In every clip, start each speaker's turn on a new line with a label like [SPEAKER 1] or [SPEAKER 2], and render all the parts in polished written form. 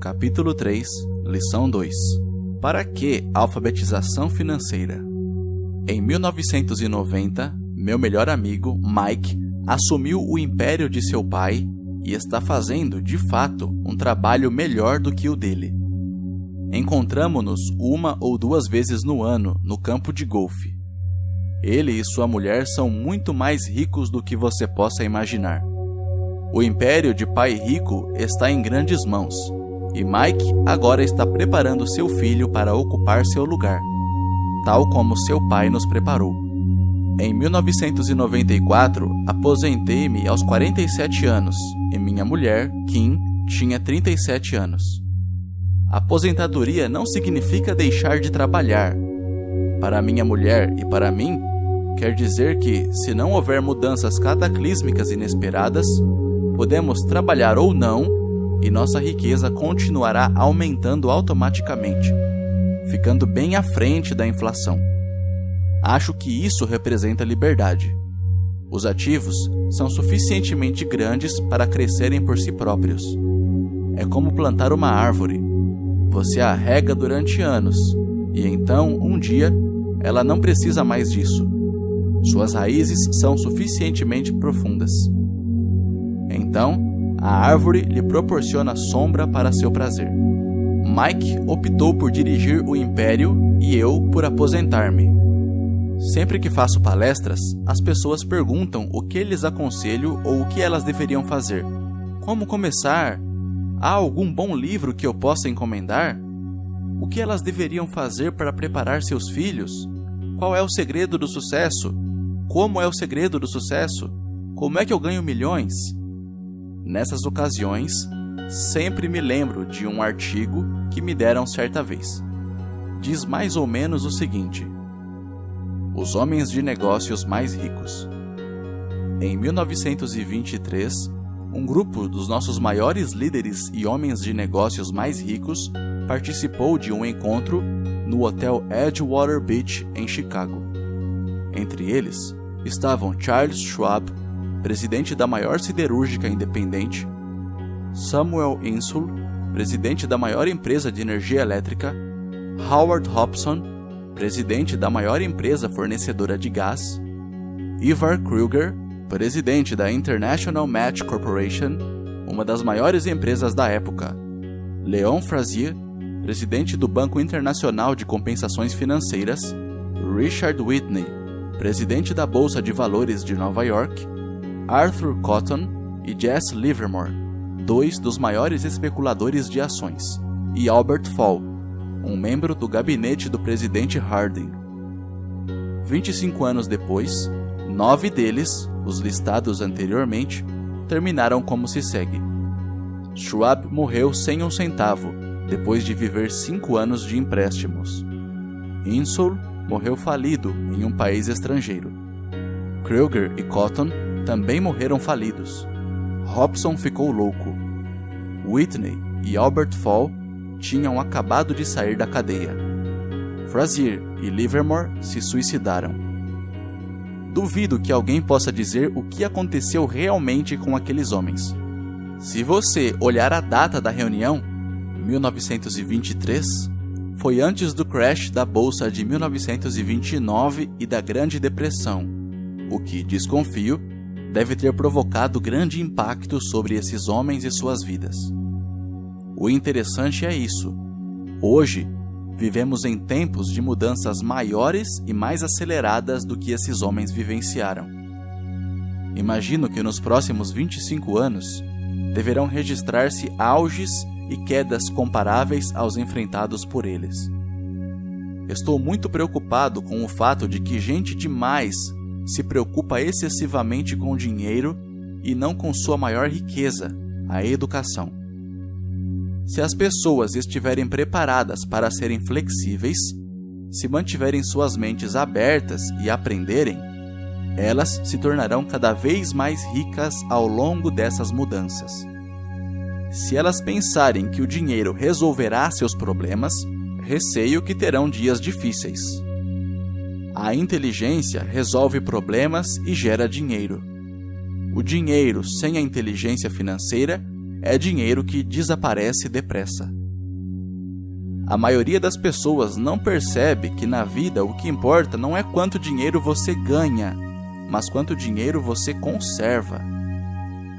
[SPEAKER 1] Capítulo 3, Lição 2. Para que alfabetização financeira? Em 1990, meu melhor amigo, Mike, assumiu o império de seu pai e está fazendo, de fato, um trabalho melhor do que o dele. Encontramo-nos 1 ou 2 vezes no ano no campo de golfe. Ele e sua mulher são muito mais ricos do que você possa imaginar. O império de pai rico está em grandes mãos, e Mike agora está preparando seu filho para ocupar seu lugar, tal como seu pai nos preparou. Em 1994, aposentei-me aos 47 anos, e minha mulher, Kim, tinha 37 anos. Aposentadoria não significa deixar de trabalhar. Para minha mulher e para mim, quer dizer que, se não houver mudanças cataclísmicas inesperadas, podemos trabalhar ou não, e nossa riqueza continuará aumentando automaticamente, ficando bem à frente da inflação. Acho que isso representa liberdade. Os ativos são suficientemente grandes para crescerem por si próprios. É como plantar uma árvore. Você a rega durante anos, e então, um dia, ela não precisa mais disso. Suas raízes são suficientemente profundas. Então, a árvore lhe proporciona sombra para seu prazer. Mike optou por dirigir o império e eu por aposentar-me. Sempre que faço palestras, as pessoas perguntam o que lhes aconselho ou o que elas deveriam fazer. Como começar? Há algum bom livro que eu possa encomendar? O que elas deveriam fazer para preparar seus filhos? Qual é o segredo do sucesso? Como é o segredo do sucesso? Como é que eu ganho milhões? Nessas ocasiões, sempre me lembro de um artigo que me deram certa vez. Diz mais ou menos o seguinte: os homens de negócios mais ricos. Em 1923, um grupo dos nossos maiores líderes e homens de negócios mais ricos participou de um encontro no Hotel Edgewater Beach, em Chicago. Entre eles estavam Charles Schwab, presidente da maior siderúrgica independente, Samuel Insull, presidente da maior empresa de energia elétrica, Howard Hobson, presidente da maior empresa fornecedora de gás, Ivar Kreuger, presidente da International Match Corporation, uma das maiores empresas da época, Leon Frazier, presidente do Banco Internacional de Compensações Financeiras, Richard Whitney, presidente da Bolsa de Valores de Nova York, Arthur Cotton e Jesse Livermore, 2 dos maiores especuladores de ações, e Albert Fall, um membro do gabinete do presidente Harding. 25 anos depois, 9 deles, os listados anteriormente, terminaram como se segue. Schwab morreu sem um centavo, depois de viver 5 anos de empréstimos. Insull morreu falido em um país estrangeiro. Kreuger e Cotton também morreram falidos. Hobson ficou louco. Whitney e Albert Fall tinham acabado de sair da cadeia. Frazier e Livermore se suicidaram. Duvido que alguém possa dizer o que aconteceu realmente com aqueles homens. Se você olhar a data da reunião, 1923, foi antes do crash da Bolsa de 1929 e da Grande Depressão, o que, desconfio, deve ter provocado grande impacto sobre esses homens e suas vidas. O interessante é isso. Hoje, vivemos em tempos de mudanças maiores e mais aceleradas do que esses homens vivenciaram. Imagino que nos próximos 25 anos, deverão registrar-se auges e quedas comparáveis aos enfrentados por eles. Estou muito preocupado com o fato de que gente demais se preocupa excessivamente com dinheiro e não com sua maior riqueza, a educação. Se as pessoas estiverem preparadas para serem flexíveis, se mantiverem suas mentes abertas e aprenderem, elas se tornarão cada vez mais ricas ao longo dessas mudanças. Se elas pensarem que o dinheiro resolverá seus problemas, receio que terão dias difíceis. A inteligência resolve problemas e gera dinheiro. O dinheiro sem a inteligência financeira é dinheiro que desaparece depressa. A maioria das pessoas não percebe que na vida o que importa não é quanto dinheiro você ganha, mas quanto dinheiro você conserva.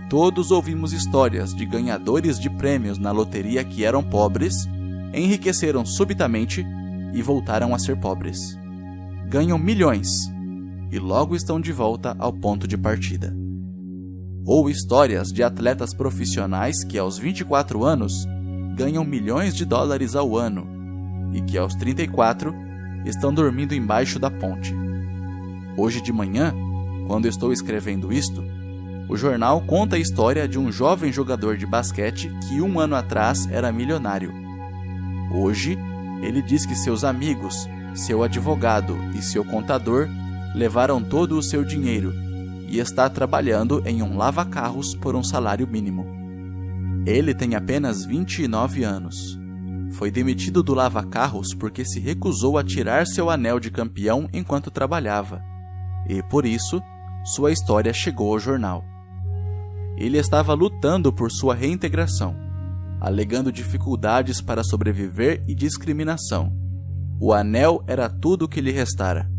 [SPEAKER 1] Todos ouvimos histórias de ganhadores de prêmios na loteria que eram pobres, enriqueceram subitamente e voltaram a ser pobres. Ganham milhões e logo estão de volta ao ponto de partida. Ou histórias de atletas profissionais que aos 24 anos ganham milhões de dólares ao ano e que aos 34 estão dormindo embaixo da ponte. Hoje de manhã, quando estou escrevendo isto, o jornal conta a história de um jovem jogador de basquete que 1 ano atrás era milionário. Hoje, ele diz que seus amigos, seu advogado e seu contador levaram todo o seu dinheiro e está trabalhando em um lava-carros por um salário mínimo. Ele tem apenas 29 anos. Foi demitido do lava-carros porque se recusou a tirar seu anel de campeão enquanto trabalhava. E, por isso, sua história chegou ao jornal. Ele estava lutando por sua reintegração, alegando dificuldades para sobreviver e discriminação. O anel era tudo o que lhe restara.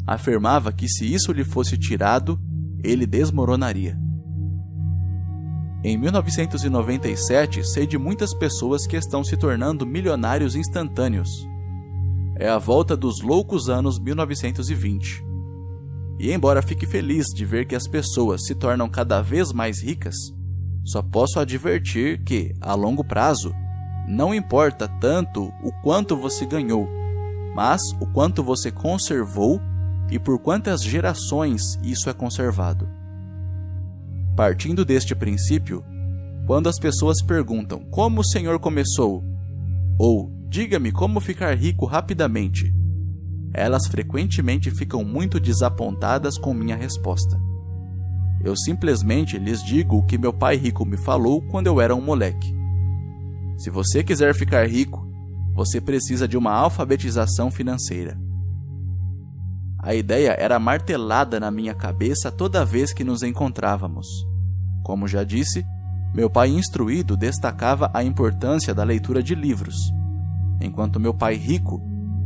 [SPEAKER 1] Afirmava que se isso lhe fosse tirado, ele desmoronaria. Em 1997, sei de muitas pessoas que estão se tornando milionários instantâneos. É a volta dos loucos anos 1920. E embora fique feliz de ver que as pessoas se tornam cada vez mais ricas, só posso advertir que, a longo prazo, não importa tanto o quanto você ganhou, mas o quanto você conservou e por quantas gerações isso é conservado. Partindo deste princípio, quando as pessoas perguntam como o Senhor começou, ou diga-me como ficar rico rapidamente, elas frequentemente ficam muito desapontadas com minha resposta. Eu simplesmente lhes digo o que meu pai rico me falou quando eu era um moleque. Se você quiser ficar rico, você precisa de uma alfabetização financeira. A ideia era martelada na minha cabeça toda vez que nos encontrávamos. Como já disse, meu pai instruído destacava a importância da leitura de livros, enquanto meu pai rico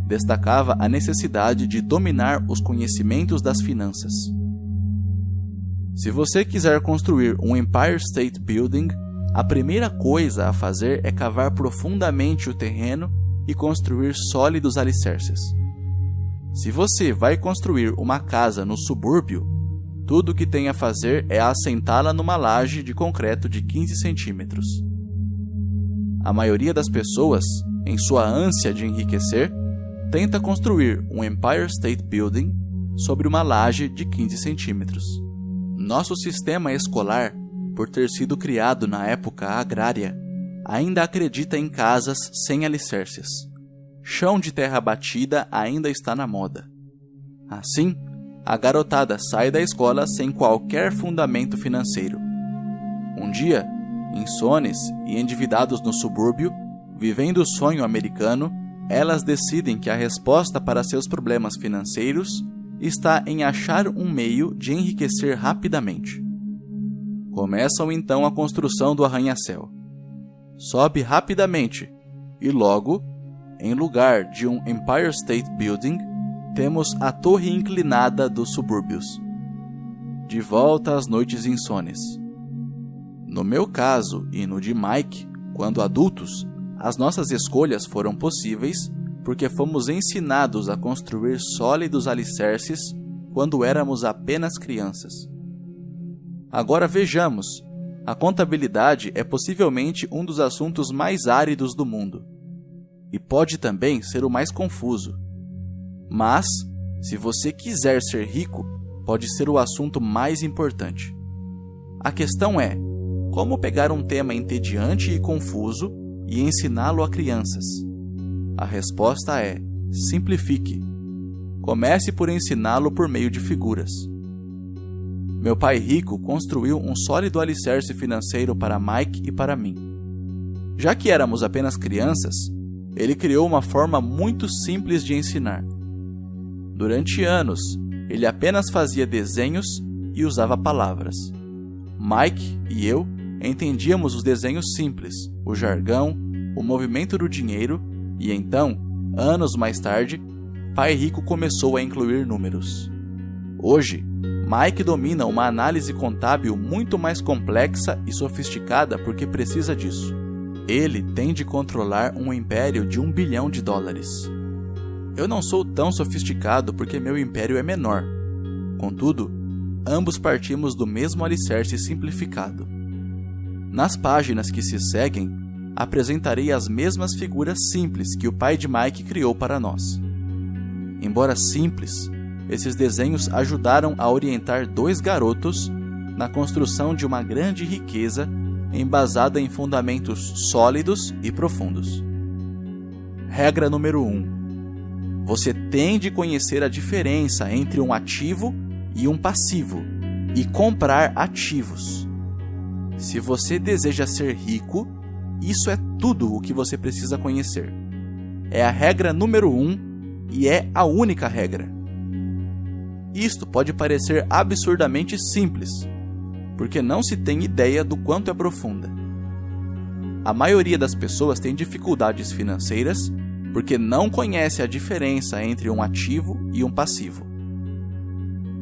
[SPEAKER 1] destacava a necessidade de dominar os conhecimentos das finanças. Se você quiser construir um Empire State Building, a primeira coisa a fazer é cavar profundamente o terreno e construir sólidos alicerces. Se você vai construir uma casa no subúrbio, tudo o que tem a fazer é assentá-la numa laje de concreto de 15 centímetros. A maioria das pessoas, em sua ânsia de enriquecer, tenta construir um Empire State Building sobre uma laje de 15 centímetros. Nosso sistema escolar, por ter sido criado na época agrária, ainda acredita em casas sem alicerces. Chão de terra batida ainda está na moda. Assim, a garotada sai da escola sem qualquer fundamento financeiro. Um dia, insones e endividados no subúrbio, vivendo o sonho americano, elas decidem que a resposta para seus problemas financeiros está em achar um meio de enriquecer rapidamente. Começam então a construção do arranha-céu. Sobe rapidamente e logo, em lugar de um Empire State Building, temos a torre inclinada dos subúrbios. De volta às noites insones. No meu caso e no de Mike, quando adultos, as nossas escolhas foram possíveis porque fomos ensinados a construir sólidos alicerces quando éramos apenas crianças. Agora vejamos, a contabilidade é possivelmente um dos assuntos mais áridos do mundo. E pode também ser o mais confuso. Mas, se você quiser ser rico, pode ser o assunto mais importante. A questão é, como pegar um tema entediante e confuso e ensiná-lo a crianças? A resposta é, simplifique. Comece por ensiná-lo por meio de figuras. Meu pai rico construiu um sólido alicerce financeiro para Mike e para mim. Já que éramos apenas crianças, ele criou uma forma muito simples de ensinar. Durante anos, ele apenas fazia desenhos e usava palavras. Mike e eu entendíamos os desenhos simples, o jargão, o movimento do dinheiro e então, anos mais tarde, Pai Rico começou a incluir números. Hoje, Mike domina uma análise contábil muito mais complexa e sofisticada porque precisa disso. Ele tem de controlar um império de $1 bilhão. Eu não sou tão sofisticado porque meu império é menor. Contudo, ambos partimos do mesmo alicerce simplificado. Nas páginas que se seguem, apresentarei as mesmas figuras simples que o pai de Mike criou para nós. Embora simples, esses desenhos ajudaram a orientar 2 garotos na construção de uma grande riqueza embasada em fundamentos sólidos e profundos. Regra número 1. Você tem de conhecer a diferença entre um ativo e um passivo e comprar ativos. Se você deseja ser rico, isso é tudo o que você precisa conhecer. É a regra número 1 e é a única regra. Isto pode parecer absurdamente simples, porque não se tem ideia do quanto é profunda. A maioria das pessoas tem dificuldades financeiras porque não conhece a diferença entre um ativo e um passivo.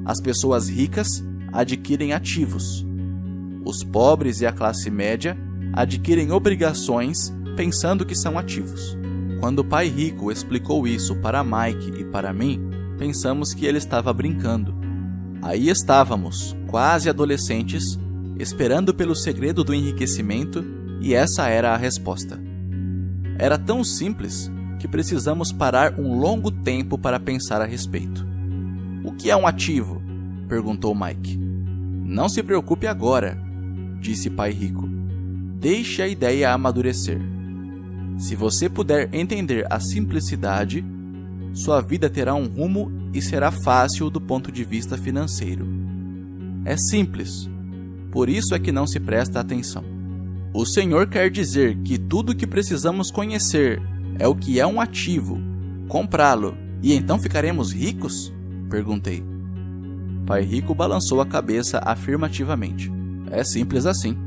[SPEAKER 1] As pessoas ricas adquirem ativos. Os pobres e a classe média adquirem obrigações pensando que são ativos. Quando o pai rico explicou isso para Mike e para mim, pensamos que ele estava brincando. Aí estávamos, quase adolescentes, esperando pelo segredo do enriquecimento, e essa era a resposta. Era tão simples que precisamos parar um longo tempo para pensar a respeito. O que é um ativo? Perguntou Mike. Não se preocupe agora, disse pai rico. Deixe a ideia amadurecer. Se você puder entender a simplicidade, sua vida terá um rumo e será fácil do ponto de vista financeiro. É simples, por isso é que não se presta atenção. O Senhor quer dizer que tudo o que precisamos conhecer é o que é um ativo, comprá-lo, e então ficaremos ricos? Perguntei. Pai Rico balançou a cabeça afirmativamente. É simples assim.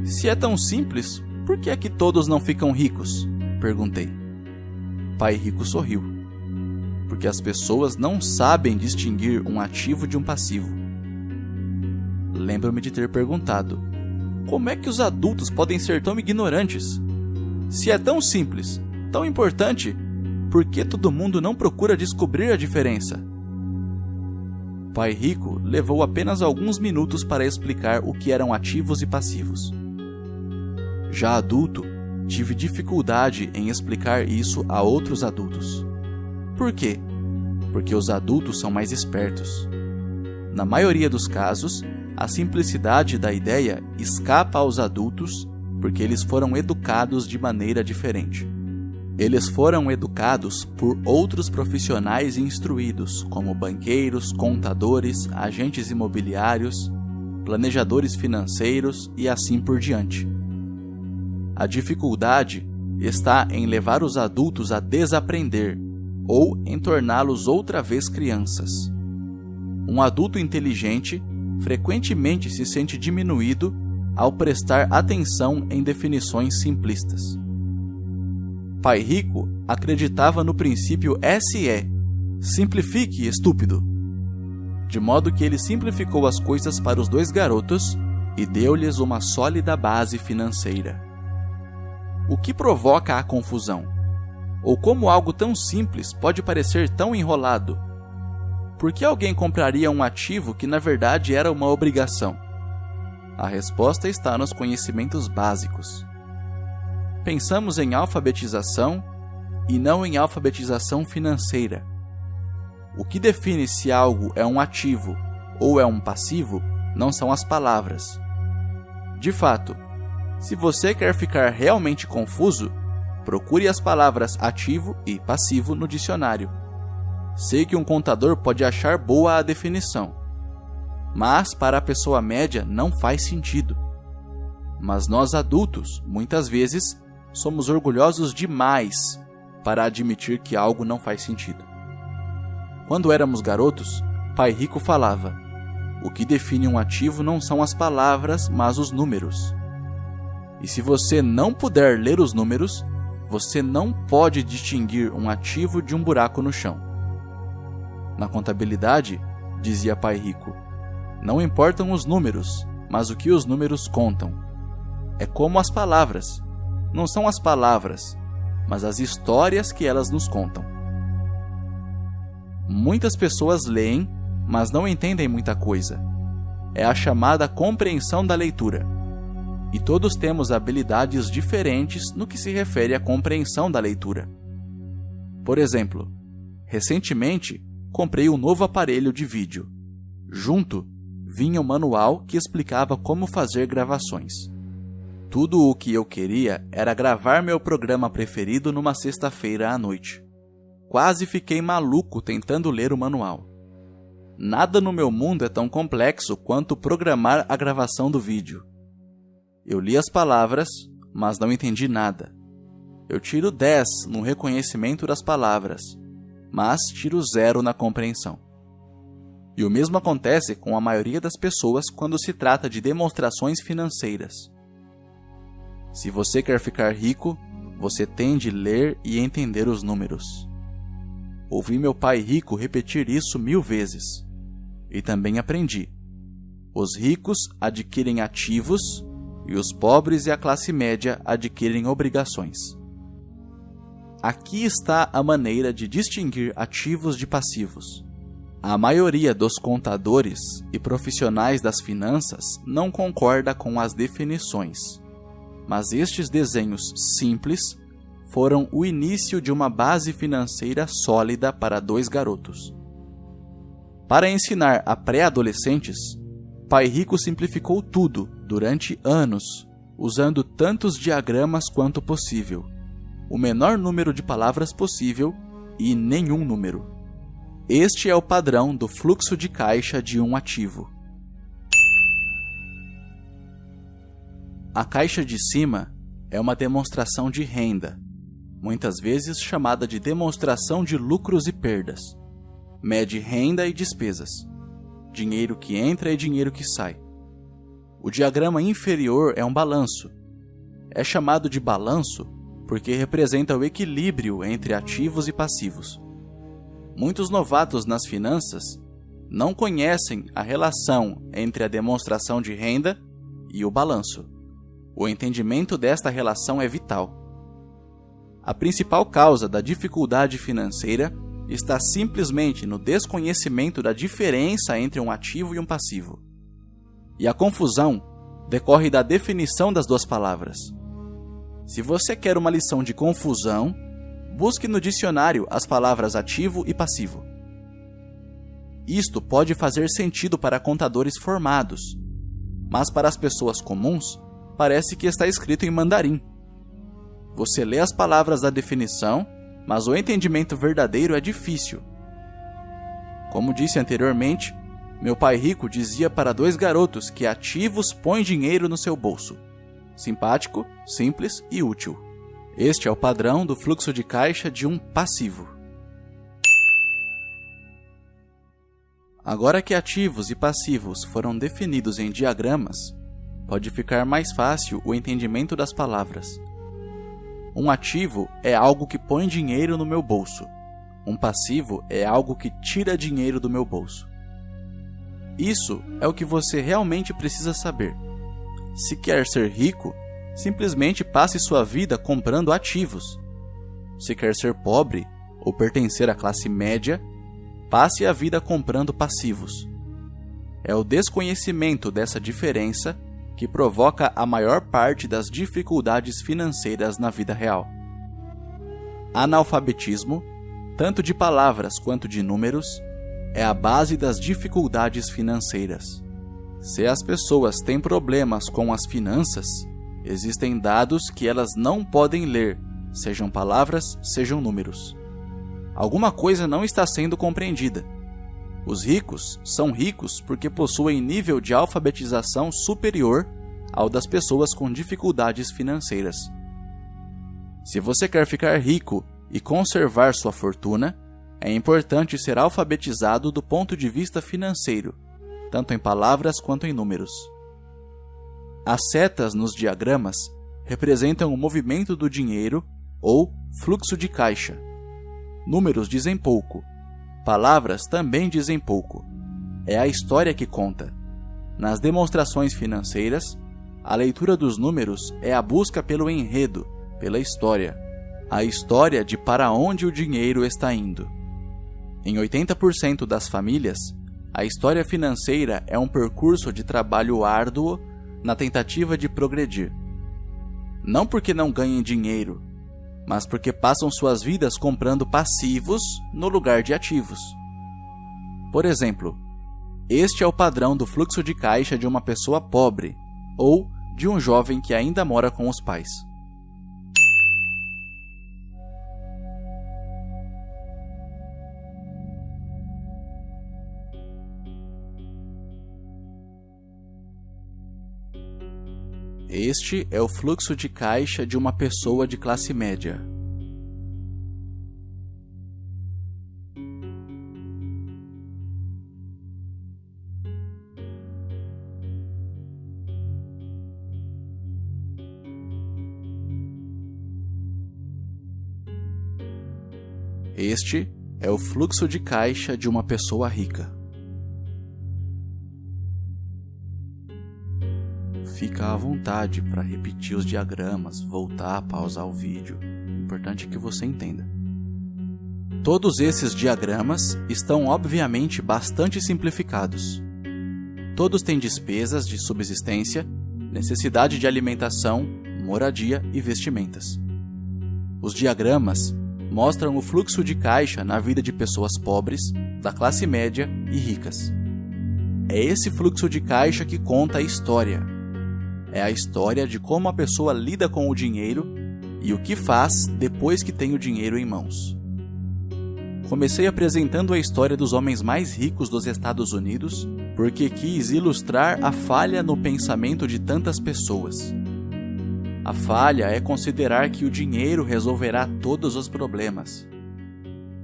[SPEAKER 1] Se é tão simples, por que é que todos não ficam ricos? Perguntei. Pai Rico sorriu. Porque as pessoas não sabem distinguir um ativo de um passivo. Lembro-me de ter perguntado: como é que os adultos podem ser tão ignorantes? Se é tão simples, tão importante, por que todo mundo não procura descobrir a diferença? Pai Rico levou apenas alguns minutos para explicar o que eram ativos e passivos. Já adulto, tive dificuldade em explicar isso a outros adultos. Por quê? Porque os adultos são mais espertos. Na maioria dos casos, a simplicidade da ideia escapa aos adultos porque eles foram educados de maneira diferente. Eles foram educados por outros profissionais instruídos, como banqueiros, contadores, agentes imobiliários, planejadores financeiros e assim por diante. A dificuldade está em levar os adultos a desaprender ou em torná-los outra vez crianças. Um adulto inteligente frequentemente se sente diminuído ao prestar atenção em definições simplistas. Pai Rico acreditava no princípio SE, simplifique, estúpido, de modo que ele simplificou as coisas para os 2 garotos e deu-lhes uma sólida base financeira. O que provoca a confusão? Ou como algo tão simples pode parecer tão enrolado? Por que alguém compraria um ativo que na verdade era uma obrigação? A resposta está nos conhecimentos básicos. Pensamos em alfabetização e não em alfabetização financeira. O que define se algo é um ativo ou é um passivo não são as palavras. De fato, se você quer ficar realmente confuso, procure as palavras ativo e passivo no dicionário. Sei que um contador pode achar boa a definição, mas para a pessoa média não faz sentido. Mas nós adultos, muitas vezes, somos orgulhosos demais para admitir que algo não faz sentido. Quando éramos garotos, Pai Rico falava: O que define um ativo não são as palavras, mas os números. E se você não puder ler os números, você não pode distinguir um ativo de um buraco no chão. Na contabilidade, dizia Pai Rico, não importam os números, mas o que os números contam. É como as palavras. Não são as palavras, mas as histórias que elas nos contam. Muitas pessoas leem, mas não entendem muita coisa. É a chamada compreensão da leitura. E todos temos habilidades diferentes no que se refere à compreensão da leitura. Por exemplo, recentemente comprei um novo aparelho de vídeo. Junto, vinha um manual que explicava como fazer gravações. Tudo o que eu queria era gravar meu programa preferido numa sexta-feira à noite. Quase fiquei maluco tentando ler o manual. Nada no meu mundo é tão complexo quanto programar a gravação do vídeo. Eu li as palavras, mas não entendi nada. Eu tiro 10 no reconhecimento das palavras, mas tiro 0 na compreensão. E o mesmo acontece com a maioria das pessoas quando se trata de demonstrações financeiras. Se você quer ficar rico, você tem de ler e entender os números. Ouvi meu pai rico repetir isso 1000 vezes. E também aprendi. Os ricos adquirem ativos e os pobres e a classe média adquirem obrigações. Aqui está a maneira de distinguir ativos de passivos. A maioria dos contadores e profissionais das finanças não concorda com as definições, mas estes desenhos simples foram o início de uma base financeira sólida para 2 garotos. Para ensinar a pré-adolescentes, Pai Rico simplificou tudo durante anos, usando tantos diagramas quanto possível, o menor número de palavras possível e nenhum número. Este é o padrão do fluxo de caixa de um ativo. A caixa de cima é uma demonstração de renda, muitas vezes chamada de demonstração de lucros e perdas. Mede renda e despesas, dinheiro que entra e dinheiro que sai. O diagrama inferior é um balanço. É chamado de balanço porque representa o equilíbrio entre ativos e passivos. Muitos novatos nas finanças não conhecem a relação entre a demonstração de renda e o balanço. O entendimento desta relação é vital. A principal causa da dificuldade financeira está simplesmente no desconhecimento da diferença entre um ativo e um passivo. E a confusão decorre da definição das 2 palavras. Se você quer uma lição de confusão, busque no dicionário as palavras ativo e passivo. Isto pode fazer sentido para contadores formados, mas para as pessoas comuns, parece que está escrito em mandarim. Você lê as palavras da definição, mas o entendimento verdadeiro é difícil. Como disse anteriormente, meu pai rico dizia para 2 garotos que ativos põem dinheiro no seu bolso. Simpático, simples e útil. Este é o padrão do fluxo de caixa de um passivo. Agora que ativos e passivos foram definidos em diagramas, pode ficar mais fácil o entendimento das palavras. Um ativo é algo que põe dinheiro no meu bolso. Um passivo é algo que tira dinheiro do meu bolso. Isso é o que você realmente precisa saber. Se quer ser rico, simplesmente passe sua vida comprando ativos. Se quer ser pobre ou pertencer à classe média, passe a vida comprando passivos. É o desconhecimento dessa diferença que provoca a maior parte das dificuldades financeiras na vida real. Analfabetismo, tanto de palavras quanto de números, é a base das dificuldades financeiras. Se as pessoas têm problemas com as finanças, existem dados que elas não podem ler, sejam palavras, sejam números. Alguma coisa não está sendo compreendida. Os ricos são ricos porque possuem nível de alfabetização superior ao das pessoas com dificuldades financeiras. Se você quer ficar rico e conservar sua fortuna, é importante ser alfabetizado do ponto de vista financeiro, tanto em palavras quanto em números. As setas nos diagramas representam o movimento do dinheiro ou fluxo de caixa. Números dizem pouco, palavras também dizem pouco. É a história que conta. Nas demonstrações financeiras, a leitura dos números é a busca pelo enredo, pela história. A história de para onde o dinheiro está indo. Em 80% das famílias, a história financeira é um percurso de trabalho árduo na tentativa de progredir. Não porque não ganhem dinheiro, mas porque passam suas vidas comprando passivos no lugar de ativos. Por exemplo, este é o padrão do fluxo de caixa de uma pessoa pobre ou de um jovem que ainda mora com os pais. Este é o fluxo de caixa de uma pessoa de classe média. Este é o fluxo de caixa de uma pessoa rica. Fica à vontade para repetir os diagramas, voltar, pausar o vídeo. O importante é que você entenda. Todos esses diagramas estão obviamente bastante simplificados. Todos têm despesas de subsistência, necessidade de alimentação, moradia e vestimentas. Os diagramas mostram o fluxo de caixa na vida de pessoas pobres, da classe média e ricas. É esse fluxo de caixa que conta a história. É a história de como a pessoa lida com o dinheiro e o que faz depois que tem o dinheiro em mãos. Comecei apresentando a história dos homens mais ricos dos Estados Unidos porque quis ilustrar a falha no pensamento de tantas pessoas. A falha é considerar que o dinheiro resolverá todos os problemas.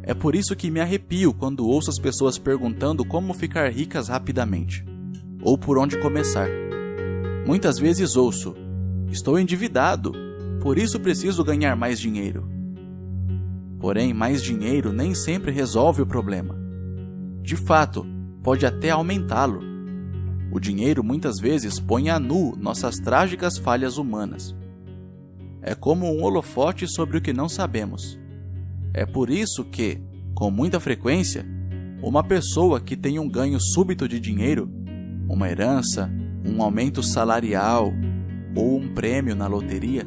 [SPEAKER 1] É por isso que me arrepio quando ouço as pessoas perguntando como ficar ricas rapidamente, ou por onde começar. Muitas vezes ouço: estou endividado, por isso preciso ganhar mais dinheiro. Porém, mais dinheiro nem sempre resolve o problema. De fato, pode até aumentá-lo. O dinheiro muitas vezes põe a nu nossas trágicas falhas humanas. É como um holofote sobre o que não sabemos. É por isso que, com muita frequência, uma pessoa que tem um ganho súbito de dinheiro, uma herança, um aumento salarial ou um prêmio na loteria,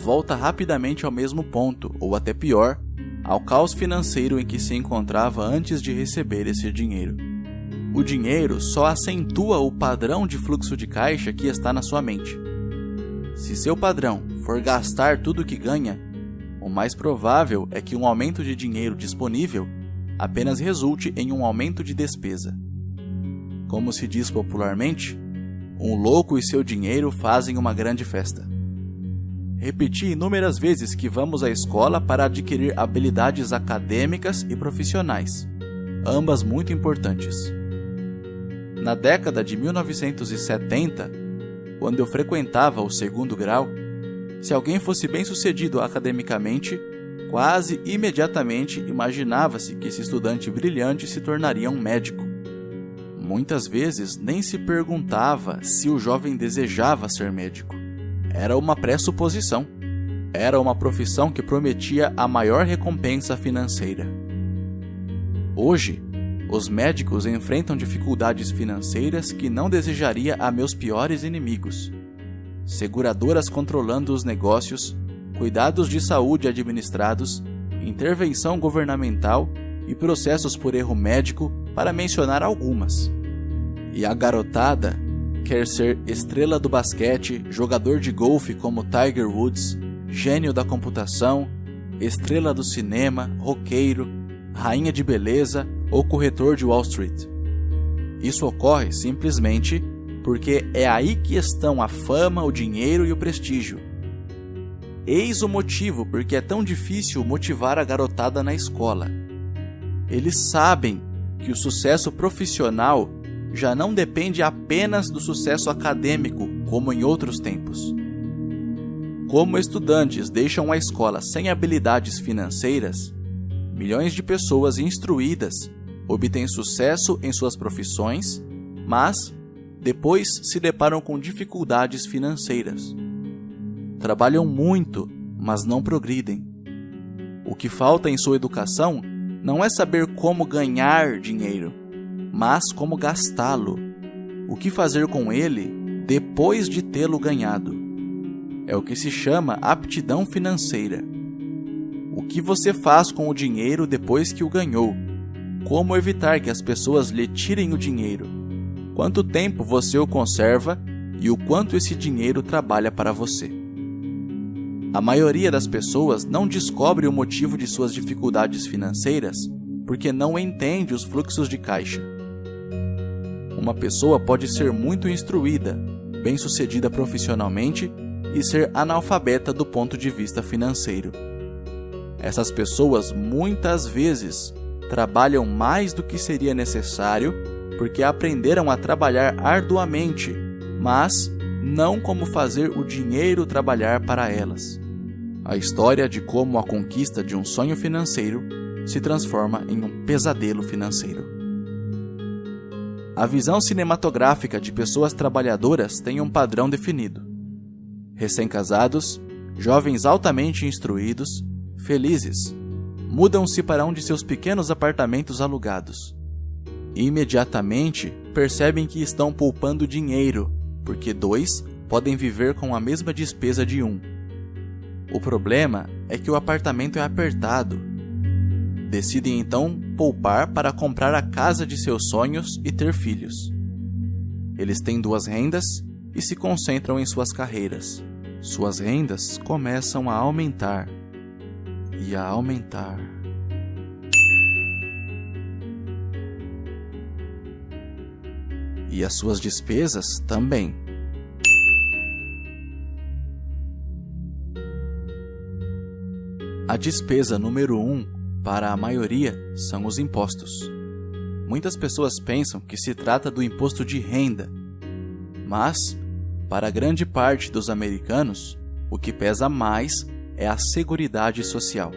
[SPEAKER 1] volta rapidamente ao mesmo ponto, ou até pior, ao caos financeiro em que se encontrava antes de receber esse dinheiro. O dinheiro só acentua o padrão de fluxo de caixa que está na sua mente. Se seu padrão for gastar tudo o que ganha, o mais provável é que um aumento de dinheiro disponível apenas resulte em um aumento de despesa. Como se diz popularmente, um louco e seu dinheiro fazem uma grande festa. Repeti inúmeras vezes que vamos à escola para adquirir habilidades acadêmicas e profissionais, ambas muito importantes. Na década de 1970, quando eu frequentava o segundo grau, se alguém fosse bem-sucedido academicamente, quase imediatamente imaginava-se que esse estudante brilhante se tornaria um médico. Muitas vezes nem se perguntava se o jovem desejava ser médico. Era uma pressuposição. Era uma profissão que prometia a maior recompensa financeira. Hoje, os médicos enfrentam dificuldades financeiras que não desejaria a meus piores inimigos. Seguradoras controlando os negócios, cuidados de saúde administrados, intervenção governamental e processos por erro médico, para mencionar algumas. E a garotada quer ser estrela do basquete, jogador de golfe como Tiger Woods, gênio da computação, estrela do cinema, roqueiro, rainha de beleza ou corretor de Wall Street. Isso ocorre simplesmente porque é aí que estão a fama, o dinheiro e o prestígio. Eis o motivo porque é tão difícil motivar a garotada na escola. Eles sabem que o sucesso profissional já não depende apenas do sucesso acadêmico, como em outros tempos. Como estudantes deixam a escola sem habilidades financeiras, milhões de pessoas instruídas obtêm sucesso em suas profissões, mas depois se deparam com dificuldades financeiras. Trabalham muito, mas não progridem. O que falta em sua educação não é saber como ganhar dinheiro, mas como gastá-lo. O que fazer com ele depois de tê-lo ganhado. É o que se chama aptidão financeira. O que você faz com o dinheiro depois que o ganhou? Como evitar que as pessoas lhe tirem o dinheiro? Quanto tempo você o conserva e o quanto esse dinheiro trabalha para você? A maioria das pessoas não descobre o motivo de suas dificuldades financeiras porque não entende os fluxos de caixa. Uma pessoa pode ser muito instruída, bem-sucedida profissionalmente e ser analfabeta do ponto de vista financeiro. Essas pessoas muitas vezes trabalham mais do que seria necessário porque aprenderam a trabalhar arduamente, mas não como fazer o dinheiro trabalhar para elas. A história de como a conquista de um sonho financeiro se transforma em um pesadelo financeiro. A visão cinematográfica de pessoas trabalhadoras tem um padrão definido. Recém-casados, jovens altamente instruídos, felizes, mudam-se para um de seus pequenos apartamentos alugados. Imediatamente percebem que estão poupando dinheiro, porque dois podem viver com a mesma despesa de um. O problema é que o apartamento é apertado. Decidem então poupar para comprar a casa de seus sonhos e ter filhos. Eles têm duas rendas e se concentram em suas carreiras. Suas rendas começam a aumentar e a aumentar. E as suas despesas também. A despesa número 1 para a maioria são os impostos. Muitas pessoas pensam que se trata do imposto de renda, mas, para grande parte dos americanos, o que pesa mais é a Seguridade Social.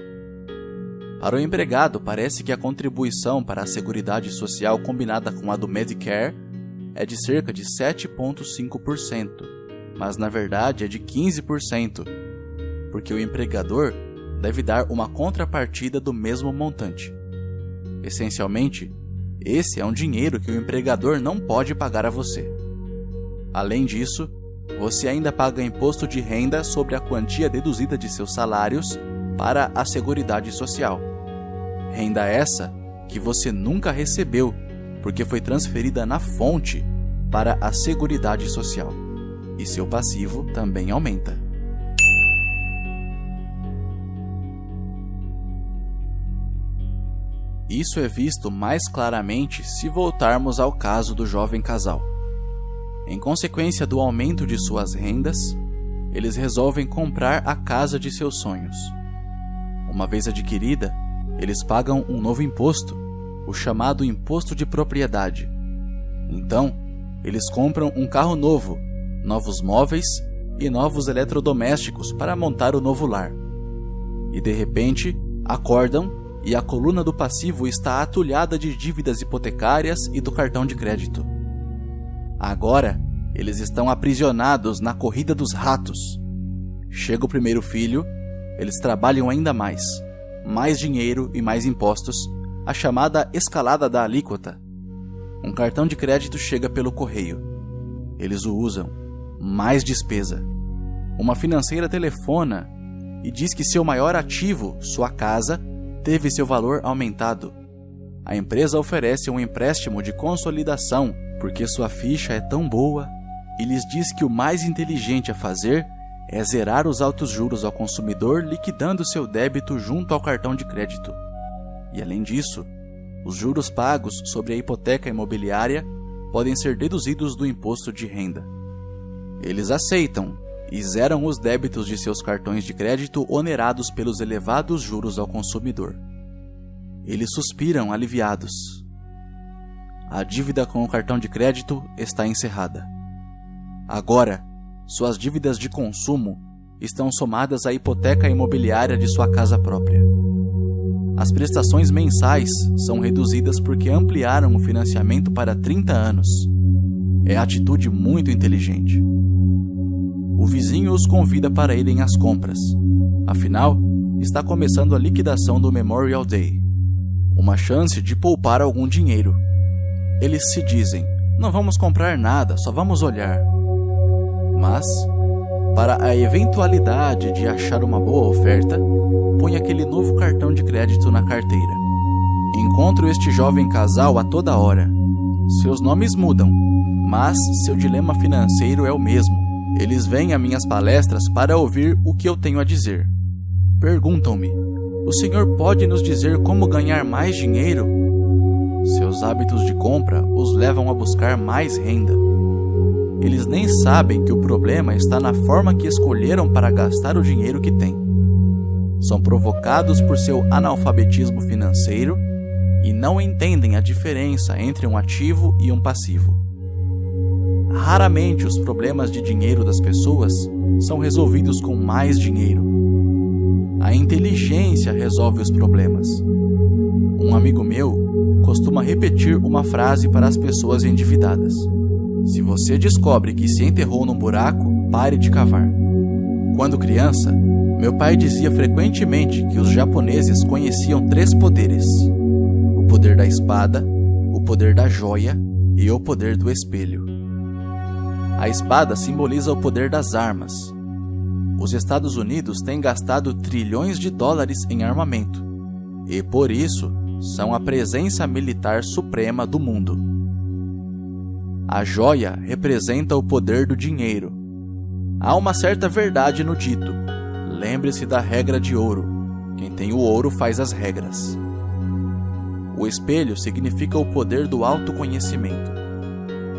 [SPEAKER 1] Para o empregado, parece que a contribuição para a Seguridade Social combinada com a do Medicare é de cerca de 7,5%, mas na verdade é de 15%, porque o empregador deve dar uma contrapartida do mesmo montante. Essencialmente, esse é um dinheiro que o empregador não pode pagar a você. Além disso, você ainda paga imposto de renda sobre a quantia deduzida de seus salários para a Seguridade Social. Renda essa que você nunca recebeu, porque foi transferida na fonte para a Seguridade Social. E seu passivo também aumenta. Isso é visto mais claramente se voltarmos ao caso do jovem casal. Em consequência do aumento de suas rendas, eles resolvem comprar a casa de seus sonhos. Uma vez adquirida, eles pagam um novo imposto, o chamado imposto de propriedade. Então, eles compram um carro novo, novos móveis e novos eletrodomésticos para montar o novo lar. E de repente, acordam e a coluna do passivo está atulhada de dívidas hipotecárias e do cartão de crédito. Agora, eles estão aprisionados na corrida dos ratos. Chega o primeiro filho, eles trabalham ainda mais dinheiro e mais impostos, a chamada escalada da alíquota. Um cartão de crédito chega pelo correio. Eles o usam, mais despesa. Uma financeira telefona e diz que seu maior ativo, sua casa, teve seu valor aumentado. A empresa oferece um empréstimo de consolidação porque sua ficha é tão boa e lhes diz que o mais inteligente a fazer é zerar os altos juros ao consumidor liquidando seu débito junto ao cartão de crédito. E além disso, os juros pagos sobre a hipoteca imobiliária podem ser deduzidos do imposto de renda. Eles aceitam e zeram os débitos de seus cartões de crédito onerados pelos elevados juros ao consumidor. Eles suspiram aliviados. A dívida com o cartão de crédito está encerrada. Agora, suas dívidas de consumo estão somadas à hipoteca imobiliária de sua casa própria. As prestações mensais são reduzidas porque ampliaram o financiamento para 30 anos. É atitude muito inteligente. O vizinho os convida para irem às compras. Afinal, está começando a liquidação do Memorial Day. Uma chance de poupar algum dinheiro. Eles se dizem, não vamos comprar nada, só vamos olhar. Mas, para a eventualidade de achar uma boa oferta, põe aquele novo cartão de crédito na carteira. Encontro este jovem casal a toda hora. Seus nomes mudam, mas seu dilema financeiro é o mesmo. Eles vêm a minhas palestras para ouvir o que eu tenho a dizer. Perguntam-me, o senhor pode nos dizer como ganhar mais dinheiro? Seus hábitos de compra os levam a buscar mais renda. Eles nem sabem que o problema está na forma que escolheram para gastar o dinheiro que têm. São provocados por seu analfabetismo financeiro e não entendem a diferença entre um ativo e um passivo. Raramente os problemas de dinheiro das pessoas são resolvidos com mais dinheiro. A inteligência resolve os problemas. Um amigo meu costuma repetir uma frase para as pessoas endividadas. Se você descobre que se enterrou num buraco, pare de cavar. Quando criança, meu pai dizia frequentemente que os japoneses conheciam 3 poderes: o poder da espada, o poder da joia e o poder do espelho. A espada simboliza o poder das armas. Os Estados Unidos têm gastado trilhões de dólares em armamento, e por isso são a presença militar suprema do mundo. A joia representa o poder do dinheiro. Há uma certa verdade no dito. Lembre-se da regra de ouro. Quem tem o ouro faz as regras. O espelho significa o poder do autoconhecimento.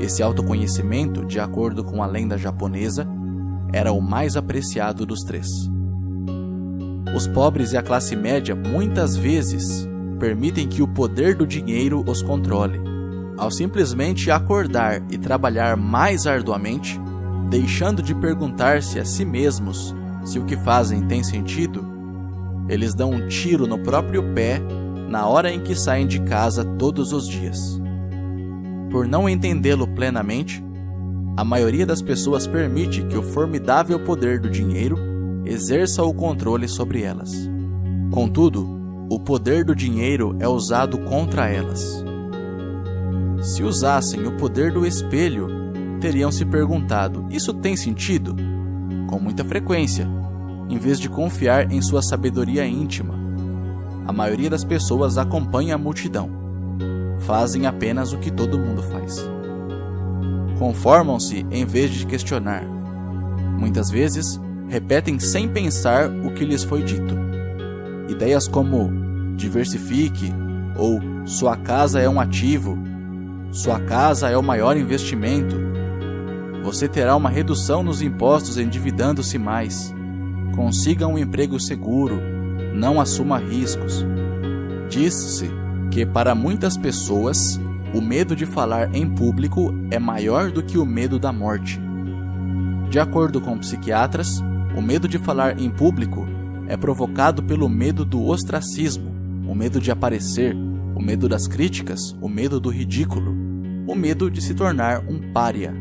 [SPEAKER 1] Esse autoconhecimento, de acordo com a lenda japonesa, era o mais apreciado dos 3. Os pobres e a classe média muitas vezes permitem que o poder do dinheiro os controle. Ao simplesmente acordar e trabalhar mais arduamente, deixando de perguntar-se a si mesmos se o que fazem tem sentido, eles dão um tiro no próprio pé na hora em que saem de casa todos os dias. Por não entendê-lo plenamente, a maioria das pessoas permite que o formidável poder do dinheiro exerça o controle sobre elas. Contudo, o poder do dinheiro é usado contra elas. Se usassem o poder do espelho, teriam se perguntado, isso tem sentido? Com muita frequência, em vez de confiar em sua sabedoria íntima. A maioria das pessoas acompanha a multidão. Fazem apenas o que todo mundo faz. Conformam-se em vez de questionar. Muitas vezes, repetem sem pensar o que lhes foi dito. Ideias como diversifique ou sua casa é um ativo, sua casa é o maior investimento, você terá uma redução nos impostos endividando-se mais, consiga um emprego seguro, não assuma riscos. Diz-se que para muitas pessoas o medo de falar em público é maior do que o medo da morte. De acordo com psiquiatras, o medo de falar em público é provocado pelo medo do ostracismo, o medo de aparecer, o medo das críticas, o medo do ridículo, o medo de se tornar um pária.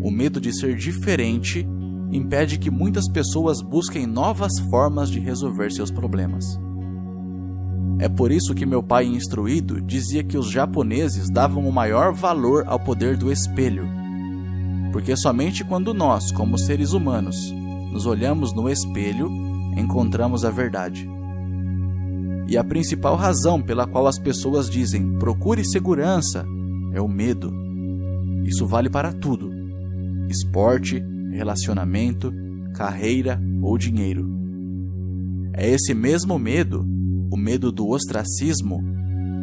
[SPEAKER 1] O medo de ser diferente impede que muitas pessoas busquem novas formas de resolver seus problemas. É por isso que meu pai instruído dizia que os japoneses davam o maior valor ao poder do espelho, porque somente quando nós, como seres humanos, nos olhamos no espelho, encontramos a verdade. E a principal razão pela qual as pessoas dizem procure segurança é o medo. Isso vale para tudo: esporte, relacionamento, carreira ou dinheiro. É esse mesmo medo, o medo do ostracismo,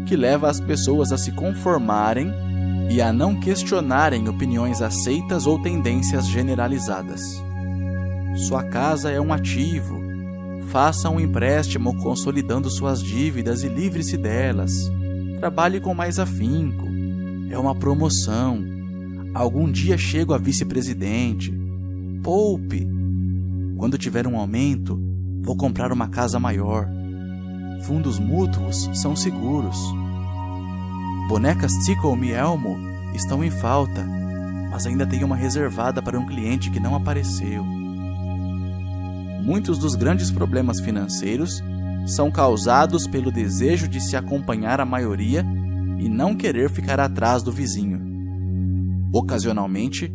[SPEAKER 1] que leva as pessoas a se conformarem e a não questionarem opiniões aceitas ou tendências generalizadas. Sua casa é um ativo. Faça um empréstimo consolidando suas dívidas e livre-se delas. Trabalhe com mais afinco. É uma promoção. Algum dia chego a vice-presidente. Poupe. Quando tiver um aumento, vou comprar uma casa maior. Fundos mútuos são seguros. Bonecas Tickle Me Elmo estão em falta, mas ainda tenho uma reservada para um cliente que não apareceu. Muitos dos grandes problemas financeiros são causados pelo desejo de se acompanhar a maioria e não querer ficar atrás do vizinho. Ocasionalmente,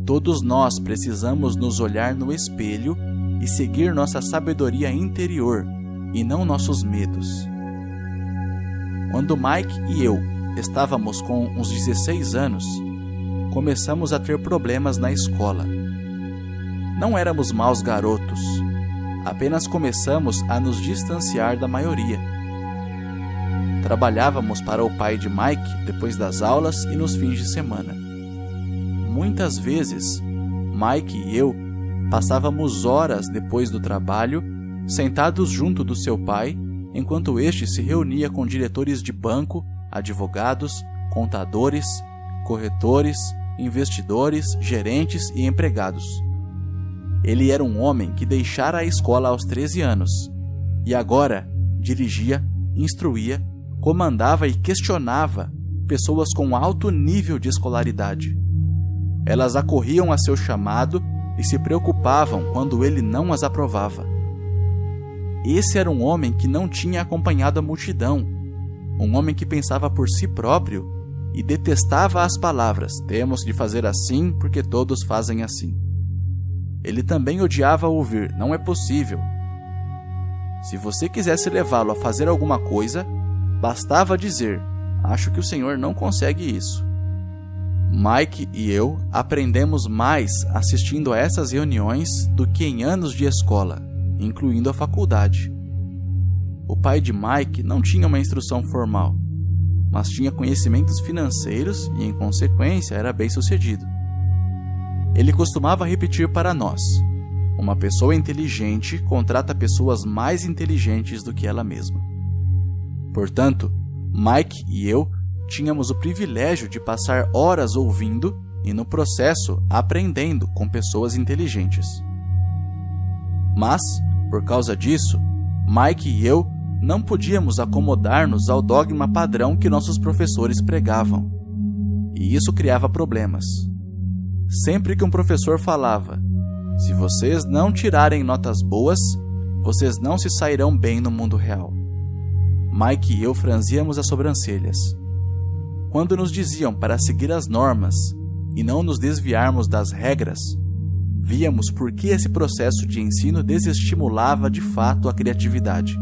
[SPEAKER 1] todos nós precisamos nos olhar no espelho e seguir nossa sabedoria interior e não nossos medos. Quando Mike e eu estávamos com uns 16 anos, começamos a ter problemas na escola. Não éramos maus garotos, apenas começamos a nos distanciar da maioria. Trabalhávamos para o pai de Mike depois das aulas e nos fins de semana. Muitas vezes, Mike e eu passávamos horas depois do trabalho, sentados junto do seu pai, enquanto este se reunia com diretores de banco, advogados, contadores, corretores, investidores, gerentes e empregados. Ele era um homem que deixara a escola aos 13 anos e agora dirigia, instruía, comandava e questionava pessoas com alto nível de escolaridade. Elas acorriam a seu chamado e se preocupavam quando ele não as aprovava. Esse era um homem que não tinha acompanhado a multidão, um homem que pensava por si próprio e detestava as palavras "temos de fazer assim porque todos fazem assim". Ele também odiava ouvir "não é possível". Se você quisesse levá-lo a fazer alguma coisa, bastava dizer "acho que o senhor não consegue isso". Mike e eu aprendemos mais assistindo a essas reuniões do que em anos de escola, incluindo a faculdade. O pai de Mike não tinha uma instrução formal, mas tinha conhecimentos financeiros e, em consequência, era bem-sucedido. Ele costumava repetir para nós: uma pessoa inteligente contrata pessoas mais inteligentes do que ela mesma. Portanto, Mike e eu tínhamos o privilégio de passar horas ouvindo e, no processo, aprendendo com pessoas inteligentes. Mas, por causa disso, Mike e eu não podíamos acomodar-nos ao dogma padrão que nossos professores pregavam. E isso criava problemas. Sempre que um professor falava: se vocês não tirarem notas boas, vocês não se sairão bem no mundo real, Mike e eu franzíamos as sobrancelhas. Quando nos diziam para seguir as normas e não nos desviarmos das regras, víamos por que esse processo de ensino desestimulava de fato a criatividade.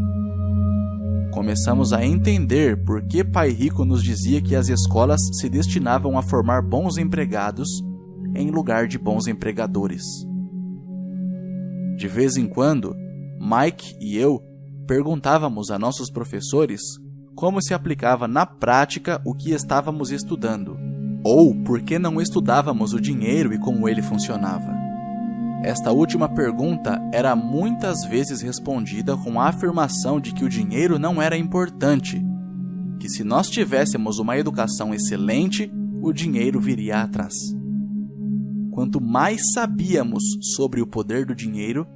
[SPEAKER 1] Começamos a entender por que Pai Rico nos dizia que as escolas se destinavam a formar bons empregados em lugar de bons empregadores. De vez em quando, Mike e eu perguntávamos a nossos professores como se aplicava na prática o que estávamos estudando, ou por que não estudávamos o dinheiro e como ele funcionava. Esta última pergunta era muitas vezes respondida com a afirmação de que o dinheiro não era importante, que se nós tivéssemos uma educação excelente, o dinheiro viria atrás. Quanto mais sabíamos sobre o poder do dinheiro,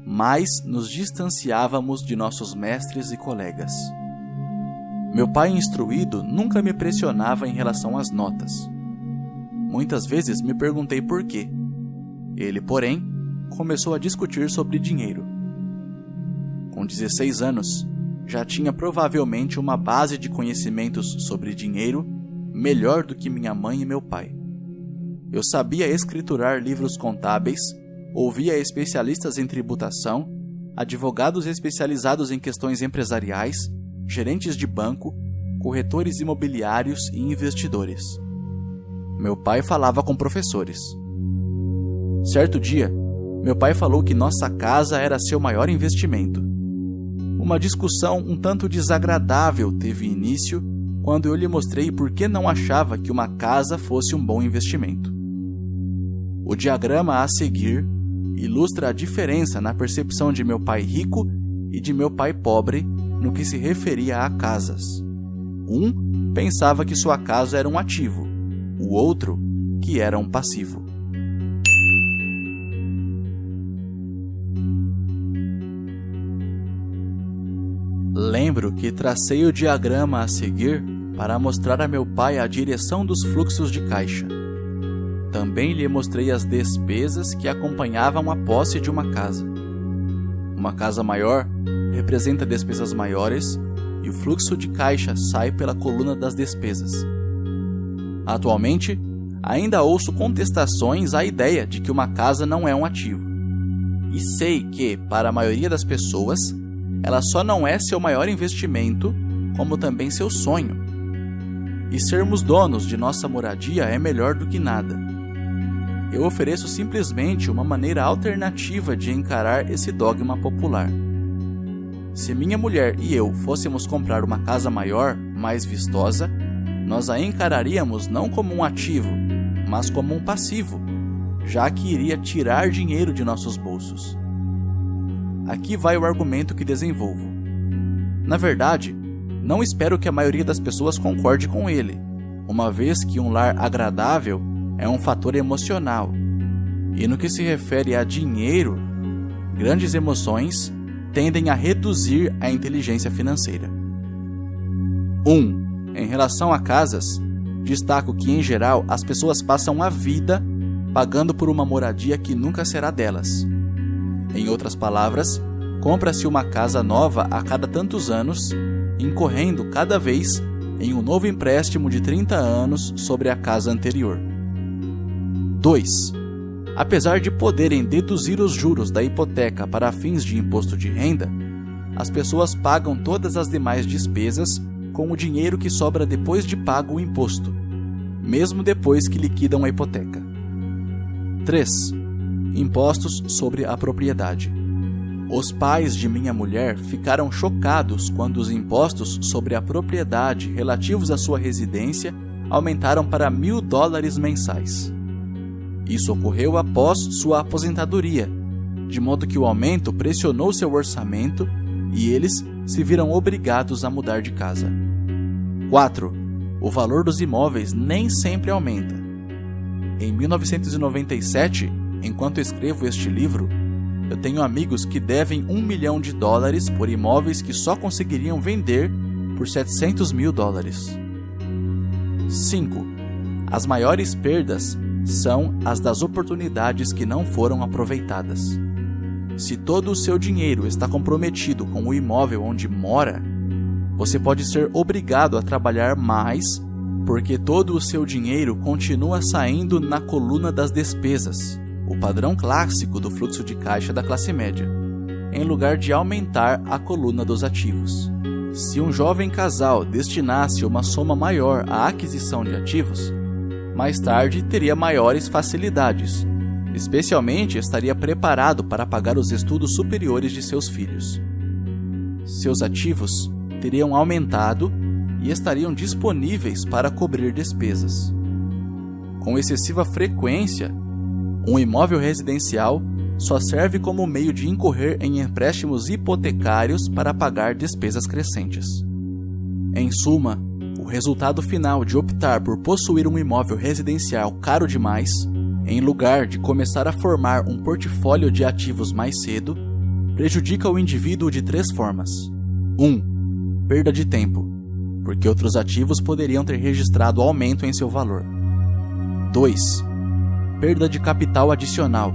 [SPEAKER 1] mais nos distanciávamos de nossos mestres e colegas. Meu pai instruído nunca me pressionava em relação às notas. Muitas vezes me perguntei por quê. Ele, porém, começou a discutir sobre dinheiro. Com 16 anos, já tinha provavelmente uma base de conhecimentos sobre dinheiro melhor do que minha mãe e meu pai. Eu sabia escriturar livros contábeis, ouvia especialistas em tributação, advogados especializados em questões empresariais, gerentes de banco, corretores imobiliários e investidores. Meu pai falava com professores. Certo dia, meu pai falou que nossa casa era seu maior investimento. Uma discussão um tanto desagradável teve início quando eu lhe mostrei por que não achava que uma casa fosse um bom investimento. O diagrama a seguir ilustra a diferença na percepção de meu pai rico e de meu pai pobre no que se referia a casas. Um pensava que sua casa era um ativo, o outro, que era um passivo. Lembro que tracei o diagrama a seguir para mostrar a meu pai a direção dos fluxos de caixa. Também lhe mostrei as despesas que acompanhavam a posse de uma casa. Uma casa maior representa despesas maiores e o fluxo de caixa sai pela coluna das despesas. Atualmente, ainda ouço contestações à ideia de que uma casa não é um ativo. E sei que, para a maioria das pessoas, ela só não é seu maior investimento, como também seu sonho. E sermos donos de nossa moradia é melhor do que nada. Eu ofereço simplesmente uma maneira alternativa de encarar esse dogma popular. Se minha mulher e eu fôssemos comprar uma casa maior, mais vistosa, nós a encararíamos não como um ativo, mas como um passivo, já que iria tirar dinheiro de nossos bolsos. Aqui vai o argumento que desenvolvo. Na verdade, não espero que a maioria das pessoas concorde com ele, uma vez que um lar agradável é um fator emocional. E no que se refere a dinheiro, grandes emoções tendem a reduzir a inteligência financeira. 1. Em relação a casas, destaco que, em geral, as pessoas passam a vida pagando por uma moradia que nunca será delas. Em outras palavras, compra-se uma casa nova a cada tantos anos, incorrendo cada vez em um novo empréstimo de 30 anos sobre a casa anterior. 2. Apesar de poderem deduzir os juros da hipoteca para fins de imposto de renda, as pessoas pagam todas as demais despesas com o dinheiro que sobra depois de pago o imposto, mesmo depois que liquidam a hipoteca. 3. Impostos sobre a propriedade. Os pais de minha mulher ficaram chocados quando os impostos sobre a propriedade relativos à sua residência aumentaram para $1.000 mensais. Isso ocorreu após sua aposentadoria, de modo que o aumento pressionou seu orçamento e eles se viram obrigados a mudar de casa. 4. O valor dos imóveis nem sempre aumenta. Em 1997, enquanto escrevo este livro, eu tenho amigos que devem $1 milhão por imóveis que só conseguiriam vender por $700 mil. 5. As maiores perdas são as das oportunidades que não foram aproveitadas. Se todo o seu dinheiro está comprometido com o imóvel onde mora, você pode ser obrigado a trabalhar mais porque todo o seu dinheiro continua saindo na coluna das despesas, o padrão clássico do fluxo de caixa da classe média, em lugar de aumentar a coluna dos ativos. Se um jovem casal destinasse uma soma maior à aquisição de ativos, mais tarde teria maiores facilidades, especialmente estaria preparado para pagar os estudos superiores de seus filhos. Seus ativos teriam aumentado e estariam disponíveis para cobrir despesas. Com excessiva frequência, um imóvel residencial só serve como meio de incorrer em empréstimos hipotecários para pagar despesas crescentes. Em suma, o resultado final de optar por possuir um imóvel residencial caro demais, em lugar de começar a formar um portfólio de ativos mais cedo, prejudica o indivíduo de 3 formas. 1. Perda de tempo, porque outros ativos poderiam ter registrado aumento em seu valor. 2. Perda de capital adicional,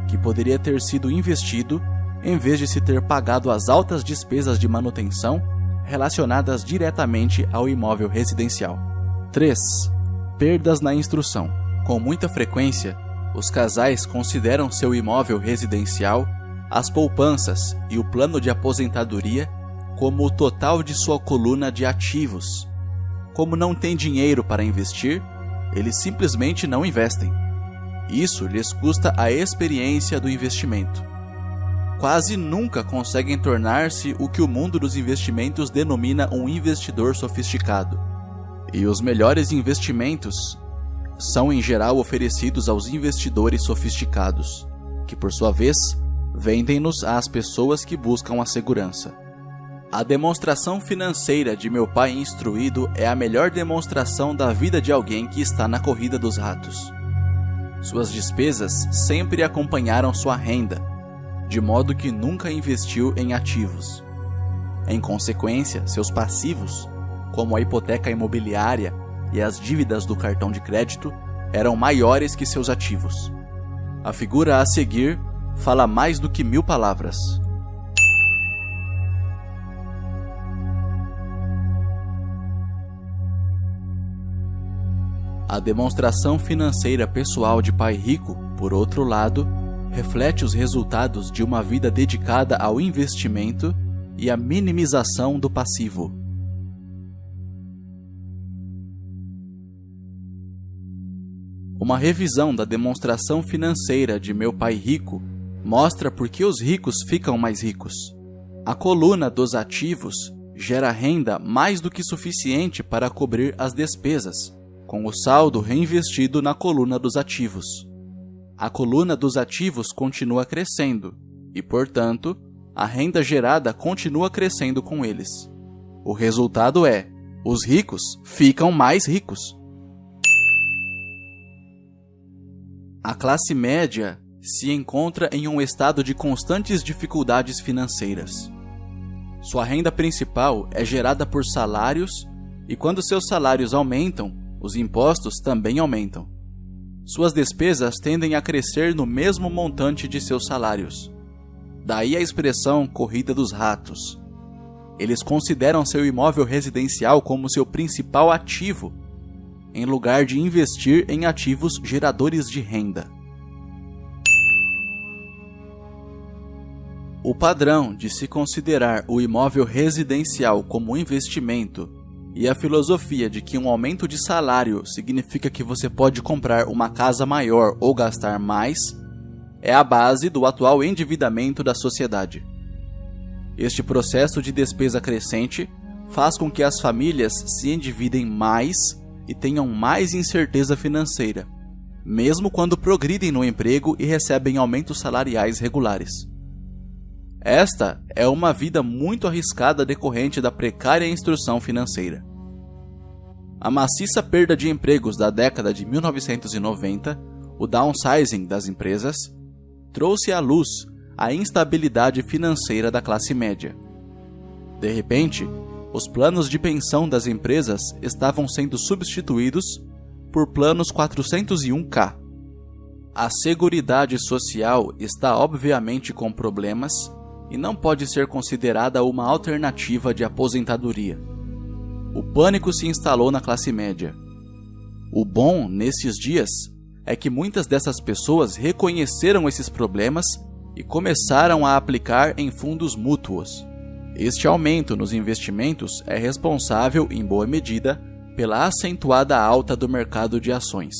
[SPEAKER 1] que poderia ter sido investido em vez de se ter pagado as altas despesas de manutenção relacionadas diretamente ao imóvel residencial. 3. Perdas na instrução. Com muita frequência, os casais consideram seu imóvel residencial, as poupanças e o plano de aposentadoria como o total de sua coluna de ativos. Como não tem dinheiro para investir, eles simplesmente não investem. Isso lhes custa a experiência do investimento. Quase nunca conseguem tornar-se o que o mundo dos investimentos denomina um investidor sofisticado. E os melhores investimentos são em geral oferecidos aos investidores sofisticados, que por sua vez vendem-nos às pessoas que buscam a segurança. A demonstração financeira de meu pai instruído é a melhor demonstração da vida de alguém que está na corrida dos ratos. Suas despesas sempre acompanharam sua renda, de modo que nunca investiu em ativos. Em consequência, seus passivos, como a hipoteca imobiliária e as dívidas do cartão de crédito, eram maiores que seus ativos. A figura a seguir fala mais do que 1000 palavras. A demonstração financeira pessoal de pai rico, por outro lado, reflete os resultados de uma vida dedicada ao investimento e à minimização do passivo. Uma revisão da demonstração financeira de meu pai rico mostra por que os ricos ficam mais ricos. A coluna dos ativos gera renda mais do que suficiente para cobrir as despesas, com o saldo reinvestido na coluna dos ativos. A coluna dos ativos continua crescendo e, portanto, a renda gerada continua crescendo com eles. O resultado é: os ricos ficam mais ricos. A classe média se encontra em um estado de constantes dificuldades financeiras. Sua renda principal é gerada por salários e, quando seus salários aumentam, os impostos também aumentam. Suas despesas tendem a crescer no mesmo montante de seus salários. Daí a expressão corrida dos ratos. Eles consideram seu imóvel residencial como seu principal ativo, em lugar de investir em ativos geradores de renda. O padrão de se considerar o imóvel residencial como investimento e a filosofia de que um aumento de salário significa que você pode comprar uma casa maior ou gastar mais é a base do atual endividamento da sociedade. Este processo de despesa crescente faz com que as famílias se endividem mais e tenham mais incerteza financeira, mesmo quando progridem no emprego e recebem aumentos salariais regulares. Esta é uma vida muito arriscada decorrente da precária instrução financeira. A maciça perda de empregos da década de 1990, o downsizing das empresas, trouxe à luz a instabilidade financeira da classe média. De repente, os planos de pensão das empresas estavam sendo substituídos por planos 401k. A Seguridade Social está obviamente com problemas e não pode ser considerada uma alternativa de aposentadoria. O pânico se instalou na classe média. O bom, nesses dias, é que muitas dessas pessoas reconheceram esses problemas e começaram a aplicar em fundos mútuos. Este aumento nos investimentos é responsável, em boa medida, pela acentuada alta do mercado de ações.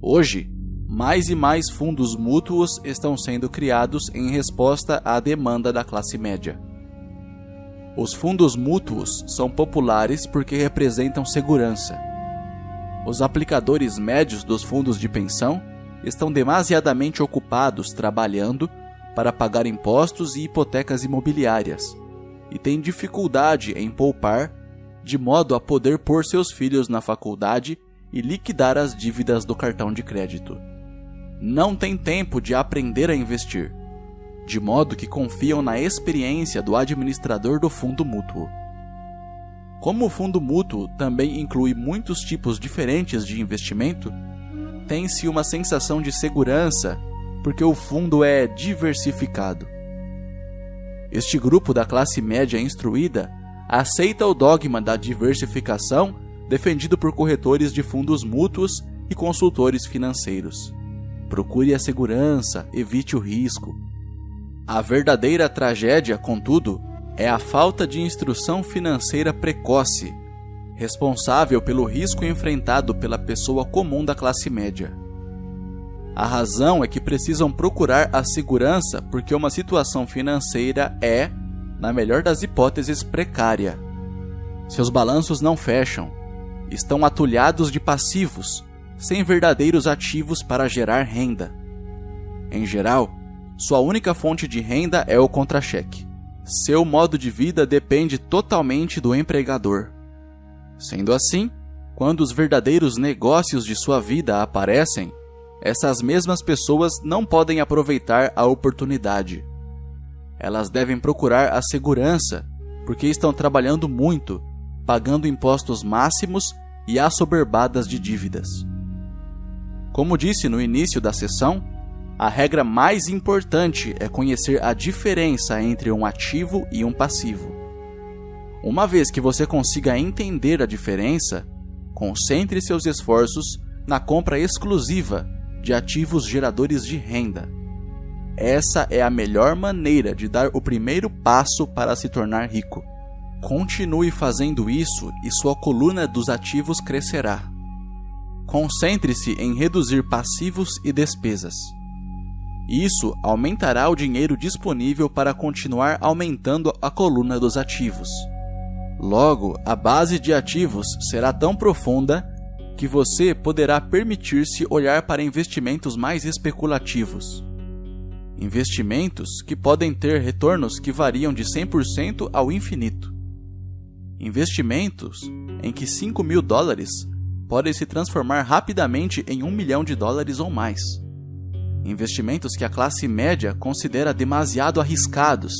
[SPEAKER 1] Hoje, mais e mais fundos mútuos estão sendo criados em resposta à demanda da classe média. Os fundos mútuos são populares porque representam segurança. Os aplicadores médios dos fundos de pensão estão demasiadamente ocupados trabalhando para pagar impostos e hipotecas imobiliárias e têm dificuldade em poupar de modo a poder pôr seus filhos na faculdade e liquidar as dívidas do cartão de crédito. Não têm tempo de aprender a investir, de modo que confiam na experiência do administrador do fundo mútuo. Como o fundo mútuo também inclui muitos tipos diferentes de investimento, tem-se uma sensação de segurança porque o fundo é diversificado. Este grupo da classe média instruída aceita o dogma da diversificação defendido por corretores de fundos mútuos e consultores financeiros. Procure a segurança, evite o risco. A verdadeira tragédia, contudo, é a falta de instrução financeira precoce, responsável pelo risco enfrentado pela pessoa comum da classe média. A razão é que precisam procurar a segurança porque uma situação financeira é, na melhor das hipóteses, precária. Seus balanços não fecham, estão atulhados de passivos, sem verdadeiros ativos para gerar renda. Em geral, sua única fonte de renda é o contra-cheque, seu modo de vida depende totalmente do empregador. Sendo assim, quando os verdadeiros negócios de sua vida aparecem, essas mesmas pessoas não podem aproveitar a oportunidade. Elas devem procurar a segurança, porque estão trabalhando muito, pagando impostos máximos e assoberbadas de dívidas. Como disse no início da sessão, a regra mais importante é conhecer a diferença entre um ativo e um passivo. Uma vez que você consiga entender a diferença, concentre seus esforços na compra exclusiva de ativos geradores de renda. Essa é a melhor maneira de dar o primeiro passo para se tornar rico. Continue fazendo isso e sua coluna dos ativos crescerá. Concentre-se em reduzir passivos e despesas. Isso aumentará o dinheiro disponível para continuar aumentando a coluna dos ativos. Logo, a base de ativos será tão profunda que você poderá permitir-se olhar para investimentos mais especulativos. Investimentos que podem ter retornos que variam de 100% ao infinito. Investimentos em que $5.000 podem se transformar rapidamente em $1 milhão ou mais. Investimentos que a classe média considera demasiado arriscados.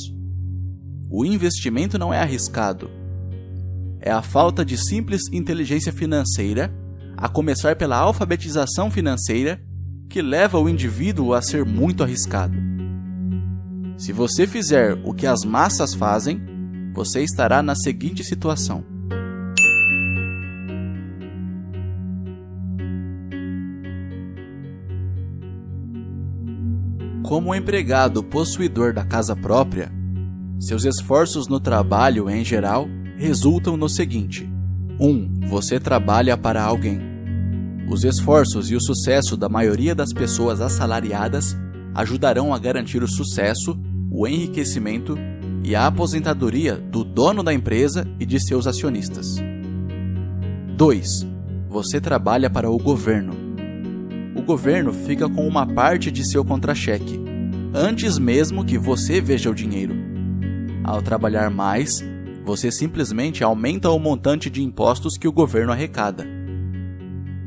[SPEAKER 1] O investimento não é arriscado. É a falta de simples inteligência financeira, a começar pela alfabetização financeira, que leva o indivíduo a ser muito arriscado. Se você fizer o que as massas fazem, você estará na seguinte situação. Como empregado possuidor da casa própria, seus esforços no trabalho, em geral, resultam no seguinte: 1. Você trabalha para alguém. Os esforços e o sucesso da maioria das pessoas assalariadas ajudarão a garantir o sucesso, o enriquecimento e a aposentadoria do dono da empresa e de seus acionistas. 2. Você trabalha para o governo. O governo fica com uma parte de seu contra-cheque, antes mesmo que você veja o dinheiro. Ao trabalhar mais, você simplesmente aumenta o montante de impostos que o governo arrecada.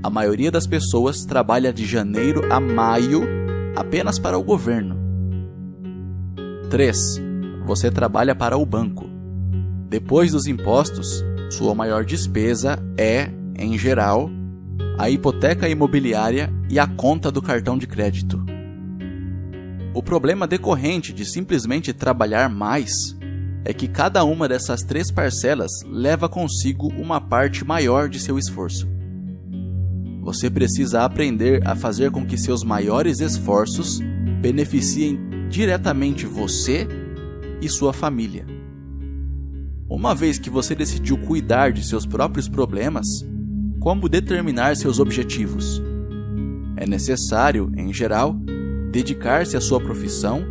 [SPEAKER 1] A maioria das pessoas trabalha de janeiro a maio apenas para o governo. 3. Você trabalha para o banco. Depois dos impostos, sua maior despesa é, em geral, a hipoteca imobiliária e a conta do cartão de crédito. O problema decorrente de simplesmente trabalhar mais é que cada uma dessas 3 parcelas leva consigo uma parte maior de seu esforço. Você precisa aprender a fazer com que seus maiores esforços beneficiem diretamente você e sua família. Uma vez que você decidiu cuidar de seus próprios problemas, como determinar seus objetivos? É necessário, em geral, dedicar-se à sua profissão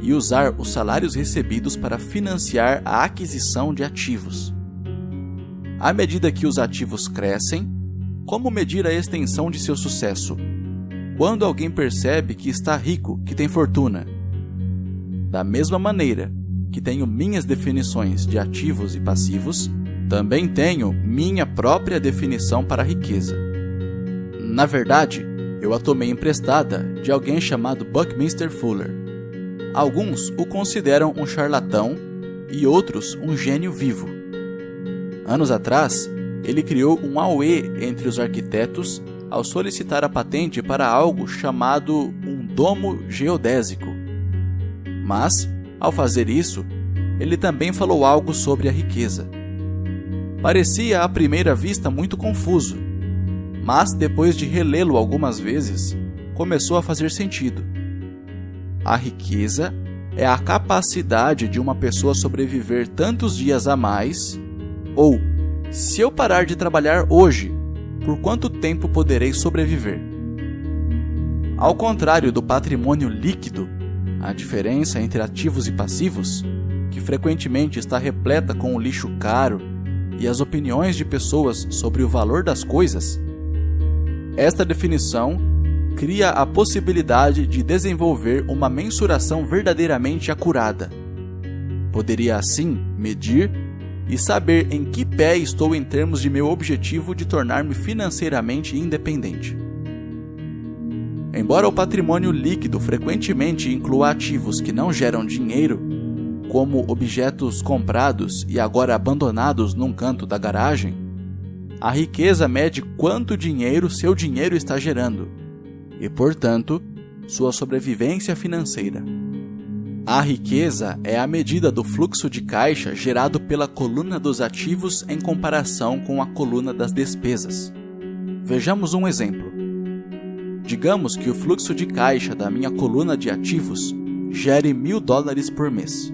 [SPEAKER 1] e usar os salários recebidos para financiar a aquisição de ativos. À medida que os ativos crescem, como medir a extensão de seu sucesso? Quando alguém percebe que está rico, que tem fortuna? Da mesma maneira que tenho minhas definições de ativos e passivos, também tenho minha própria definição para a riqueza. Na verdade, eu a tomei emprestada de alguém chamado Buckminster Fuller. Alguns o consideram um charlatão e outros um gênio vivo. Anos atrás, ele criou um auê entre os arquitetos ao solicitar a patente para algo chamado um domo geodésico. Mas, ao fazer isso, ele também falou algo sobre a riqueza. Parecia à primeira vista muito confuso, mas depois de relê-lo algumas vezes, começou a fazer sentido. A riqueza é a capacidade de uma pessoa sobreviver tantos dias a mais, ou, se eu parar de trabalhar hoje, por quanto tempo poderei sobreviver? Ao contrário do patrimônio líquido, a diferença entre ativos e passivos, que frequentemente está repleta com o lixo caro e as opiniões de pessoas sobre o valor das coisas, esta definição cria a possibilidade de desenvolver uma mensuração verdadeiramente acurada. Poderia assim medir e saber em que pé estou em termos de meu objetivo de tornar-me financeiramente independente. Embora o patrimônio líquido frequentemente inclua ativos que não geram dinheiro, como objetos comprados e agora abandonados num canto da garagem, a riqueza mede quanto dinheiro seu dinheiro está gerando e, portanto, sua sobrevivência financeira. A riqueza é a medida do fluxo de caixa gerado pela coluna dos ativos em comparação com a coluna das despesas. Vejamos um exemplo. Digamos que o fluxo de caixa da minha coluna de ativos gere $1.000 por mês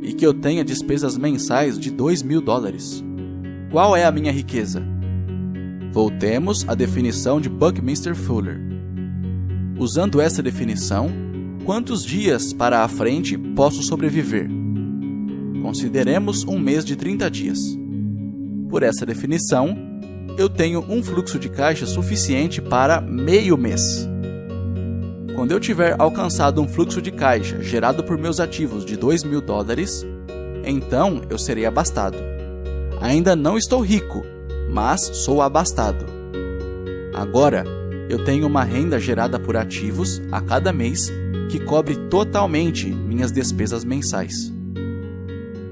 [SPEAKER 1] e que eu tenha despesas mensais de $2.000. Qual é a minha riqueza? Voltemos à definição de Buckminster Fuller. Usando essa definição, quantos dias para a frente posso sobreviver? Consideremos um mês de 30 dias. Por essa definição, eu tenho um fluxo de caixa suficiente para meio mês. Quando eu tiver alcançado um fluxo de caixa gerado por meus ativos de $2.000, então eu serei abastado. Ainda não estou rico, mas sou abastado. Agora, eu tenho uma renda gerada por ativos a cada mês que cobre totalmente minhas despesas mensais.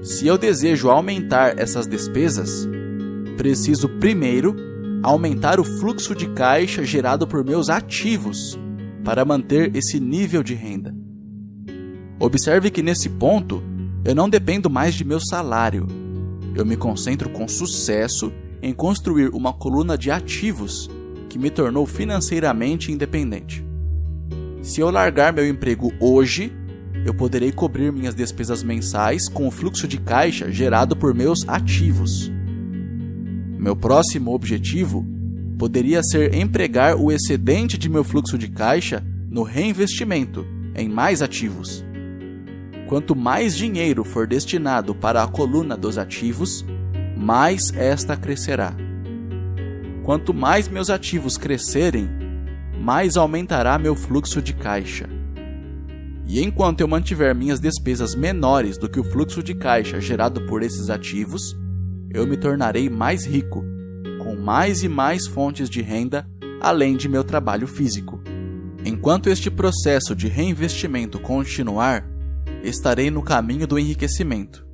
[SPEAKER 1] Se eu desejo aumentar essas despesas, preciso primeiro aumentar o fluxo de caixa gerado por meus ativos para manter esse nível de renda. Observe que nesse ponto, eu não dependo mais de meu salário. Eu me concentro com sucesso em construir uma coluna de ativos que me tornou financeiramente independente. Se eu largar meu emprego hoje, eu poderei cobrir minhas despesas mensais com o fluxo de caixa gerado por meus ativos. Meu próximo objetivo poderia ser empregar o excedente de meu fluxo de caixa no reinvestimento em mais ativos. Quanto mais dinheiro for destinado para a coluna dos ativos, mais esta crescerá. Quanto mais meus ativos crescerem, mais aumentará meu fluxo de caixa. E enquanto eu mantiver minhas despesas menores do que o fluxo de caixa gerado por esses ativos, eu me tornarei mais rico, com mais e mais fontes de renda, além de meu trabalho físico. Enquanto este processo de reinvestimento continuar, estarei no caminho do enriquecimento.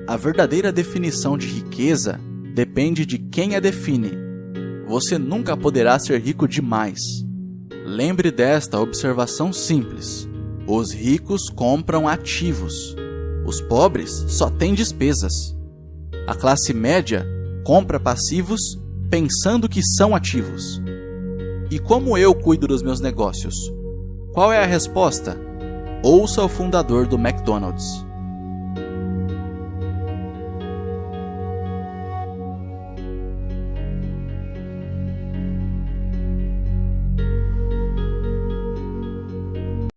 [SPEAKER 1] A verdadeira definição de riqueza depende de quem a define. Você nunca poderá ser rico demais. Lembre desta observação simples. Os ricos compram ativos. Os pobres só têm despesas. A classe média compra passivos pensando que são ativos. E como eu cuido dos meus negócios? Qual é a resposta? Ouça o fundador do McDonald's.